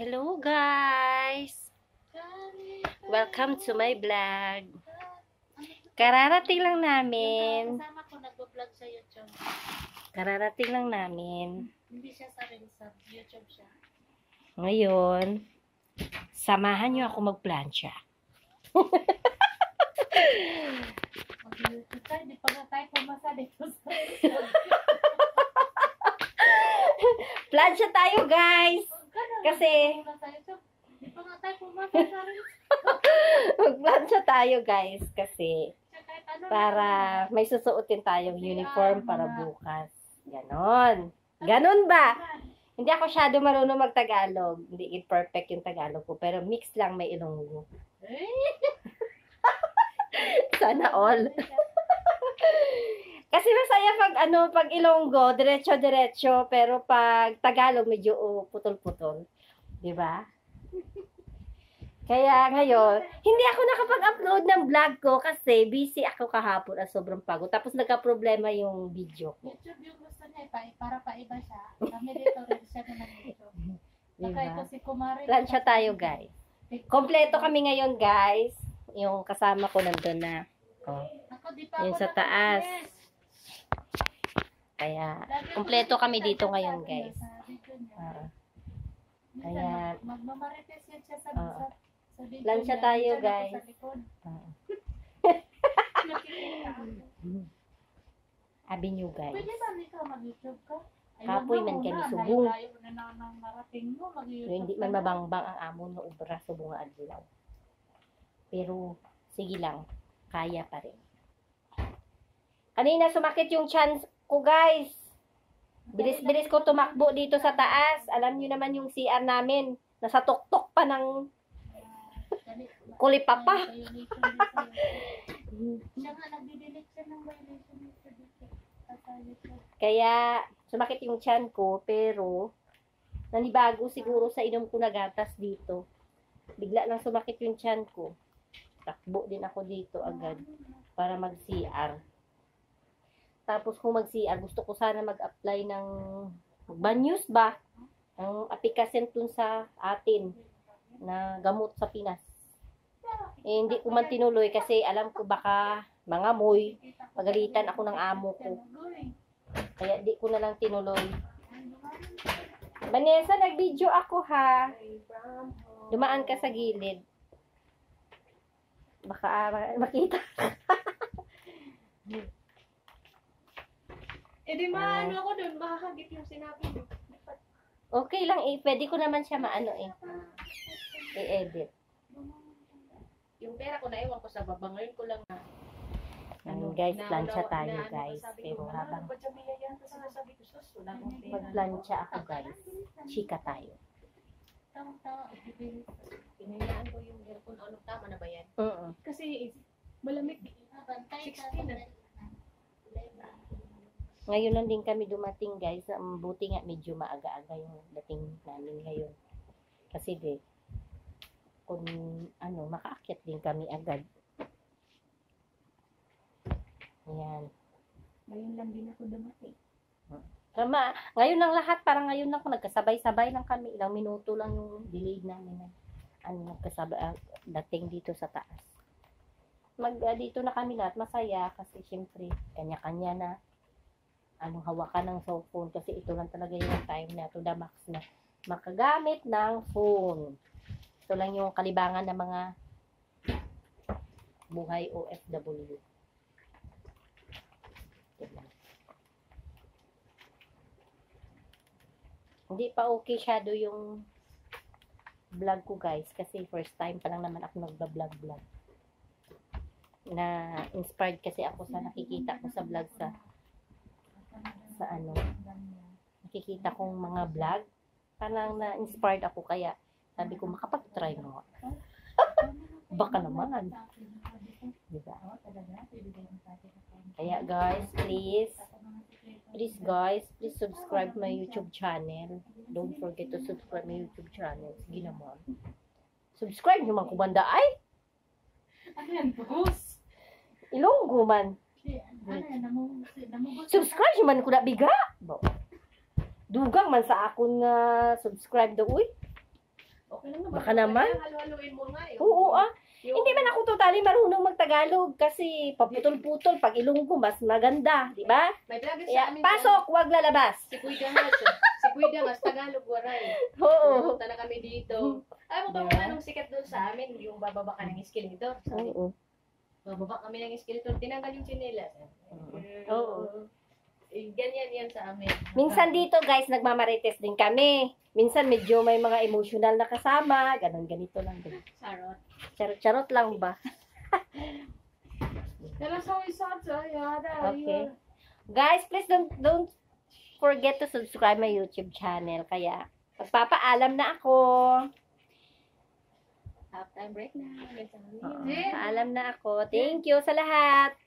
Hello guys! Welcome to my vlog. Kararating lang namin. Kasama ko nagbo-vlog sa YouTube. Kararating lang namin. Hindi siya sa YouTube siya. Ngayon, samahan niyo ako magplansya. Mag-YouTube tayo, di pa nga tayo pumasa dito sa Plansya tayo guys! Kasi, di pa nga tayo pumasa sa magplansya tayo guys kasi para may susuotin tayong uniform para bukas. Ganon. Ganon ba? Hindi ako masyado marunong mag-Tagalog. Hindi perfect yung Tagalog ko. Pero mix lang, may Ilonggo. Sana all. Kasi masaya pag Ilonggo, diretso-diretso. Pero pag Tagalog, medyo putol-putol. Diba? Kaya ngayon, hindi ako nakapag-upload ng vlog ko kasi busy ako kahapon at sobrang pagod. Tapos nagka-problema yung video ko. YouTube yung gusto niya, para paiba siya. Kami dito rin siya na nag-YouTube. Baka ito si Kumari. Plansya tayo guys. Kompleto kami ngayon guys. Yung kasama ko nandun na. Oh. Yung sa taas. Kaya, kompleto kami dito ngayon guys. Ayan. Magmamarites yan siya sa Plansya tayo guys. Abi nyo guys. Pwede ba nito mag-YouTube ka? Kapoy man kami subong. Layo na narating mo, mag-YouTube. Hindi man mabangbang ang amo no ubra subong nga adlaw. Pero sige lang, kaya pa rin. Kanina sumakit yung chance ko guys. Bilis-bilis ko tumakbo dito sa taas. Alam niyo naman yung CR namin. Nasa tuktok pa ng kulipapa. Siya nga, nagdidelete siya ng violation dito. Kaya, sumakit yung tiyan ko, pero, nanibago siguro sa inom ko na gatas dito. Bigla lang sumakit yung tiyan ko. Takbo din ako dito agad, para mag-CR. Tapos kung mag-CR, gusto ko sana mag-apply ng Banyus ba? Ang application dun sa atin na gamot sa Pinas. Eh, hindi ko man tinuloy kasi alam ko baka mangamoy. Pagalitan ako ng amo ko. Kaya di ko na lang tinuloy. Vanessa, nag-video ako ha. Dumaan ka sa gilid. Baka makita. Eh di maano ako dun, makakagit yung sinabi mo. Okay lang eh. Pwede ko naman siya maano eh. I-edit. Yung pera ko naiwan ko sa baba, ngayon ko lang na Guys, plansya tayo guys. Pero habang magplansya ako guys, chika tayo. Pinayaan ko yung aircon, ano, tama na ba yan? Kasi malamig. 16 na. Ngayon lang din kami dumating guys. Buti nga medyo maaga-aga yung dating namin ngayon. Kasi kung ano, makaakyat din kami agad. Ayan. Ngayon lang din ako dumating. Tama. Ngayon lang lahat, parang ngayon lang ako nagkasabay-sabay lang kami. Ilang minuto lang yung delay namin. Nagkasabay dating dito sa taas. Dito na kami lahat. Masaya kasi syempre kanya-kanya na hawakan ng cellphone kasi ito lang talaga yung time na to the max na makagamit ng phone. Ito lang yung kalibangan ng mga buhay OFW. Hindi pa okay shadow yung vlog ko guys kasi first time pa lang naman ako nagba-vlog. Na inspired kasi ako sa nakikita ko sa vlog sa nakikita kong mga vlog. Parang na-inspired ako kaya sabi ko makapag-try mo. Baka naman. Diba? Kaya guys, please subscribe my YouTube channel. Don't forget to subscribe my YouTube channel. Sige naman. Subscribe naman ko banda ay. Ano yan, boss? Ilonggo man. Subscribe naman ko na biga. Dugang man sa akong subscribe do uy. Baka naman. Halo-haloin mo nga. Oo, Hindi man ako totally marunong magtagalog kasi paputol-putol. Pag Ilonggo, mas maganda. Di ba? May vlogger Kaya, sa amin. pasok, wag lalabas. Si Kuya Dangas. Si Kuya Dangas, Tagalog, waray. Oo. Pumunta na kami dito. Ay mo ba kung anong sikat doon sa amin? Yung bababa ka ng escalator. Sabi, Oo. bababa kami ng escalator. Tinanggal yung chinelas. Oo. Ganyan yan sa amin. Minsan dito, guys, nagmamarites din kami. Minsan medyo may mga emotional na kasama. Ganon, ganito lang din. Sarot. Charot-charot lang ba? Okay. Guys, please don't forget to subscribe my YouTube channel. Kaya, magpapaalam na ako. Half-time break na. Paalam na ako. Thank you sa lahat.